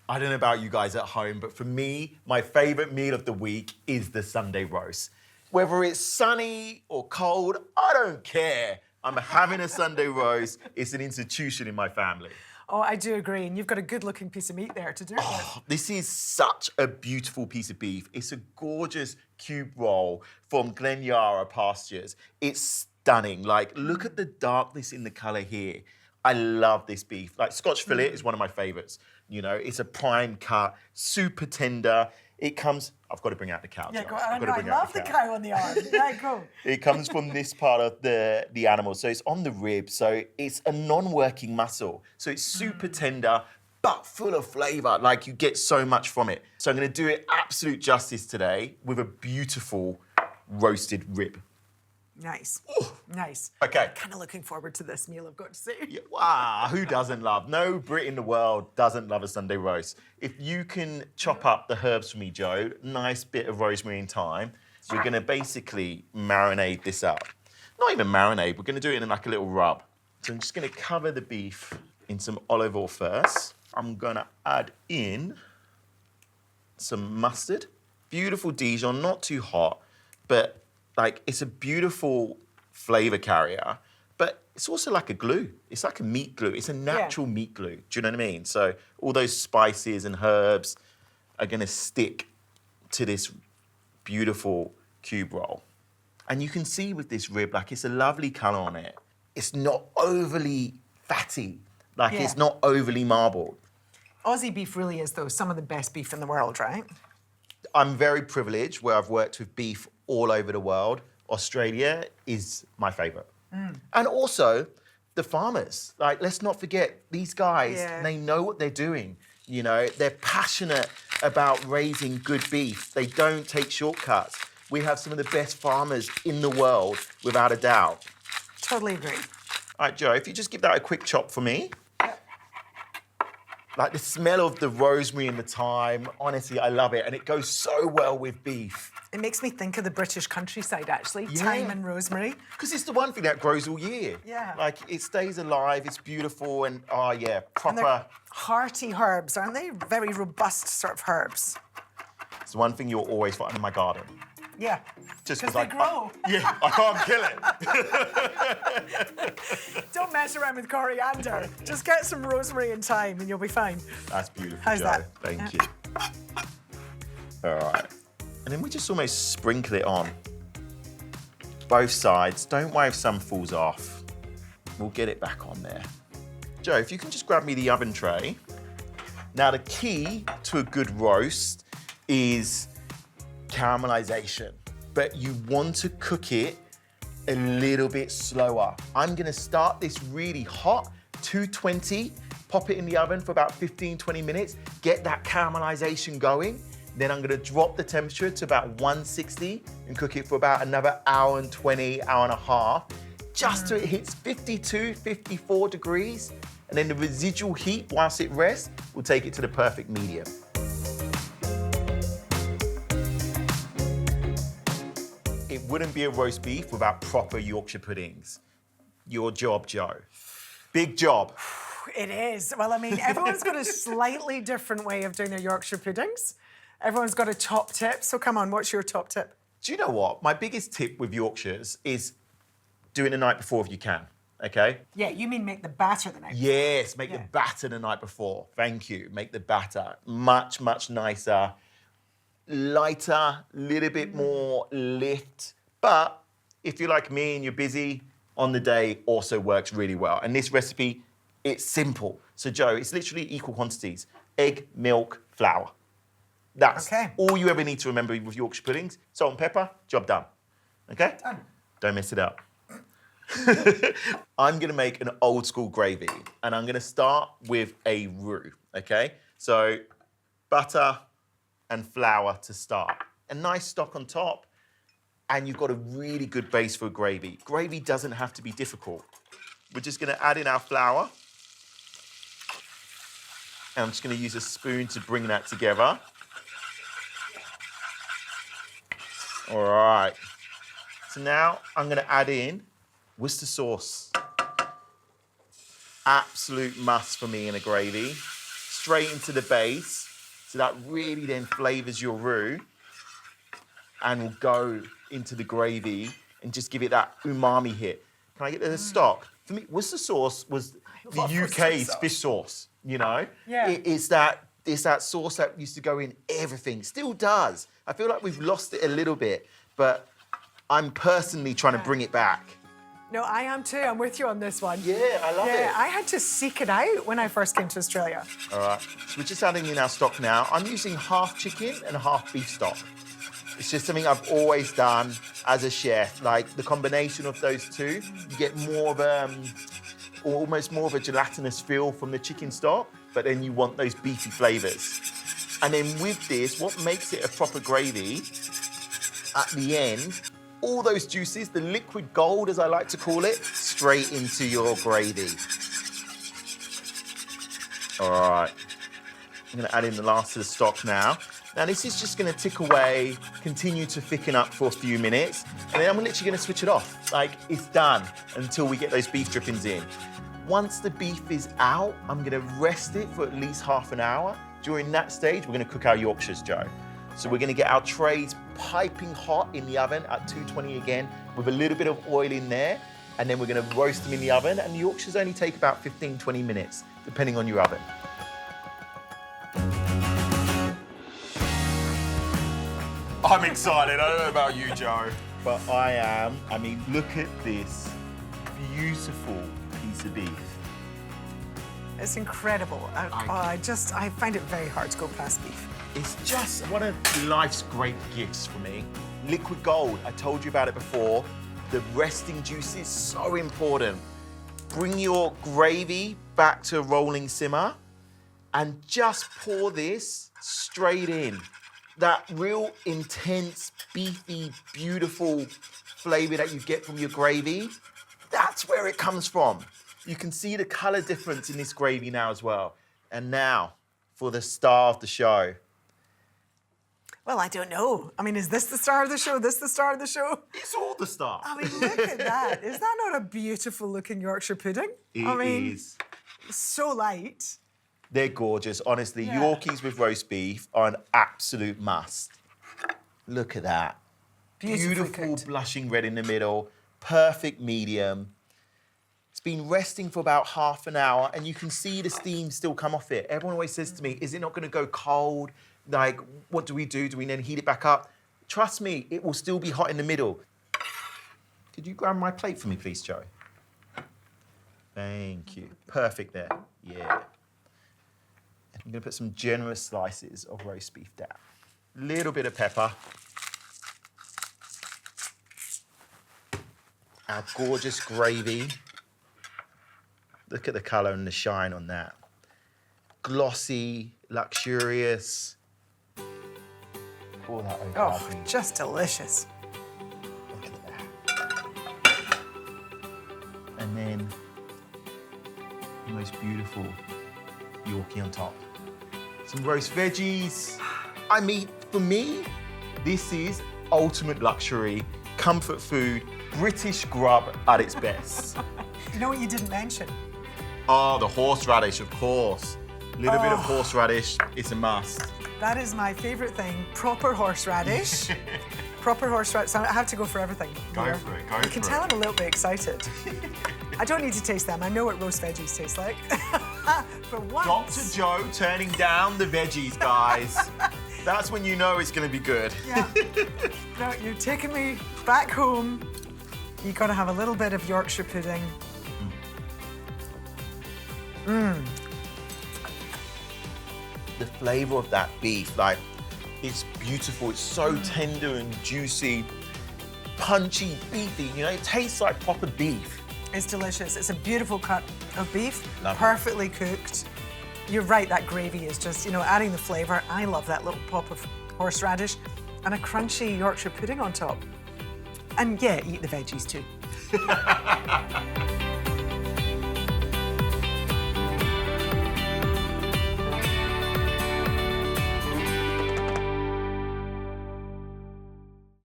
I don't know about you guys at home, but for me, my favourite meal of the week is the Sunday roast. Whether it's sunny or cold, I don't care. I'm having a Sunday roast. It's an institution in my family. Oh, I do agree. And you've got a good-looking piece of meat there to do it with. This is such a beautiful piece of beef. It's a gorgeous cube roll from Glenyarra Pastures. It's stunning. Like, look at the darkness in the colour here. I love this beef. Like, Scotch fillet is one of my favourites. You know, it's a prime cut, super tender. It comes, I've got to bring out the cow. Yeah, go on. I love the cow on the arm. Yeah, go. It comes from this part of the animal. So it's on the rib. So it's a non-working muscle. So it's super tender, but full of flavour. Like, you get so much from it. So I'm going to do it absolute justice today with a beautiful roasted rib. Nice. Nice. Okay. Kind of looking forward to this meal, I've got to say. Yeah, wow, who doesn't love? No Brit in the world doesn't love a Sunday roast. If you can chop up the herbs for me, Joe, nice bit of rosemary and thyme, we're going to basically marinate this up. Not even marinate, we're going to do it in like a little rub. So I'm just going to cover the beef in some olive oil first. I'm going to add in some mustard. Beautiful Dijon, not too hot, but like, it's a beautiful flavour carrier, but it's also like a glue. It's like a meat glue. It's a natural meat glue. Do you know what I mean? So all those spices and herbs are going to stick to this beautiful cube roll. And you can see with this rib, like, it's a lovely colour on it. It's not overly fatty. Like, it's not overly marbled. Aussie beef really is, though, some of the best beef in the world, right? I'm very privileged where I've worked with beef all over the world. Australia is my favourite. And also, the farmers. Like, let's not forget, these guys, they know what they're doing. You know, they're passionate about raising good beef. They don't take shortcuts. We have some of the best farmers in the world, without a doubt. Totally agree. All right, Joe, if you just give that a quick chop for me. Like, the smell of the rosemary and the thyme, honestly, I love it. And it goes so well with beef. It makes me think of the British countryside, actually, thyme and rosemary. Because it's the one thing that grows all year. Yeah. Like, it stays alive, it's beautiful, and, oh, yeah, proper. And they're hearty herbs, aren't they? Very robust sort of herbs. It's the one thing you'll always find in my garden. Yeah. Just because they grow. I can't kill it. Don't mess around with coriander. Just get some rosemary and thyme and you'll be fine. That's beautiful, How's Joe. that? Thank you. All right. And then we just almost sprinkle it on. Both sides. Don't worry if some falls off. We'll get it back on there. Joe, if you can just grab me the oven tray. Now, the key to a good roast is caramelization, but you want to cook it a little bit slower. I'm gonna start this really hot, 220, pop it in the oven for about 15, 20 minutes, get that caramelization going. Then I'm gonna drop the temperature to about 160 and cook it for about another hour and 20, hour and a half, just till it hits 52, 54 degrees. And then the residual heat, whilst it rests, will take it to the perfect medium. It wouldn't be a roast beef without proper Yorkshire puddings. Your job, Joe. Big job. It is. Well, I mean, everyone's got a slightly different way of doing their Yorkshire puddings. Everyone's got a top tip. So come on, what's your top tip? Do you know what? My biggest tip with Yorkshires is do it the night before if you can, okay? Yeah, you mean make the batter the night before. Yes, make the batter the night before. Thank you. Make the batter much, much nicer. Lighter, little bit more lift. But if you're like me and you're busy, on the day also works really well. And this recipe, it's simple. So, Joe, it's literally equal quantities. Egg, milk, flour. That's all you ever need to remember with Yorkshire puddings. Salt and pepper, job done. Okay? Done. Don't mess it up. I'm gonna make an old school gravy, and I'm gonna start with a roux, okay? So, butter and flour to start. A nice stock on top, and you've got a really good base for gravy. Gravy doesn't have to be difficult. We're just gonna add in our flour. And I'm just gonna use a spoon to bring that together. All right. So now I'm gonna add in Worcester sauce. Absolute must for me in a gravy. straight into the base. So that really then flavours your roux and will go into the gravy and just give it that umami hit. Can I get the stock? For me, Worcester sauce was the UK's fish sauce, you know? Yeah. It's that sauce that used to go in everything, still does. I feel like we've lost it a little bit, but I'm personally trying to bring it back. No, I am too. I'm with you on this one. Yeah, I love it. I had to seek it out when I first came to Australia. All right, so we're just adding in our stock now. I'm using half chicken and half beef stock. It's just something I've always done as a chef. Like the combination of those two, you get more of almost more of a gelatinous feel from the chicken stock, but then you want those beefy flavours. And then with this, what makes it a proper gravy, at the end, all those juices, the liquid gold, as I like to call it, straight into your gravy. All right, I'm gonna add in the last of the stock now. Now this is just gonna tick away, continue to thicken up for a few minutes, and then I'm literally gonna switch it off. Like, it's done until we get those beef drippings in. Once the beef is out, I'm gonna rest it for at least half an hour. During that stage, we're gonna cook our Yorkshires, Joe. So we're gonna get our trays piping hot in the oven at 220 again, with a little bit of oil in there, and then we're gonna roast them in the oven, and the Yorkshires only take about 15, 20 minutes, depending on your oven. I'm excited, I don't know about you, Joe, but I am. I mean, look at this beautiful piece of beef. It's incredible. I find it very hard to go past beef. It's just one of life's great gifts for me. Liquid gold, I told you about it before. The resting juice is so important. Bring your gravy back to a rolling simmer and just pour this straight in. That real intense, beefy, beautiful flavor that you get from your gravy, that's where it comes from. You can see the color difference in this gravy now as well. And now for the star of the show. Well, I don't know. I mean, is this the star of the show? This the star of the show? It's all the star. I mean, look at that. Is that not a beautiful looking Yorkshire pudding? It is. So light. They're gorgeous. Honestly, Yeah. Yorkies with roast beef are an absolute must. Look at that. Beautifully Beautiful cooked. blushing red in the middle, perfect medium. It's been resting for about half an hour and you can see the steam still come off it. Everyone always says to me, is it not gonna go cold? Like, what do we do? Do we then heat it back up? Trust me, it will still be hot in the middle. Could you grab my plate for me, please, Joe? Thank you. Perfect there. Yeah. I'm gonna put some generous slices of roast beef down. Little bit of pepper. Our gorgeous gravy. Look at the color and the shine on that. Glossy, luxurious. Pour that over our Oh, beef. just delicious. Look at that. And then the most beautiful Yorkie on top. Some roast veggies. I mean, for me, this is ultimate luxury, comfort food, British grub at its best. You know what you didn't mention? Oh, the horseradish, of course. Little bit of horseradish, it's a must. That is my favourite thing. Proper horseradish. Proper horseradish. So I have to go for everything. Go here. for it, go You can for tell it. I'm a little bit excited. I don't need to taste them. I know what roast veggies taste like. But once... Dr. Joe turning down the veggies, guys. That's when you know it's gonna be good. Yeah. No, you're taking me back home. You gotta have a little bit of Yorkshire pudding. The flavour of that beef, like, it's beautiful. It's so tender and juicy, punchy, beefy. You know, it tastes like proper beef. It's delicious. It's a beautiful cut of beef, Lovely. perfectly cooked. You're right, that gravy is just, you know, adding the flavour. I love that little pop of horseradish and a crunchy Yorkshire pudding on top. And yeah, eat the veggies too.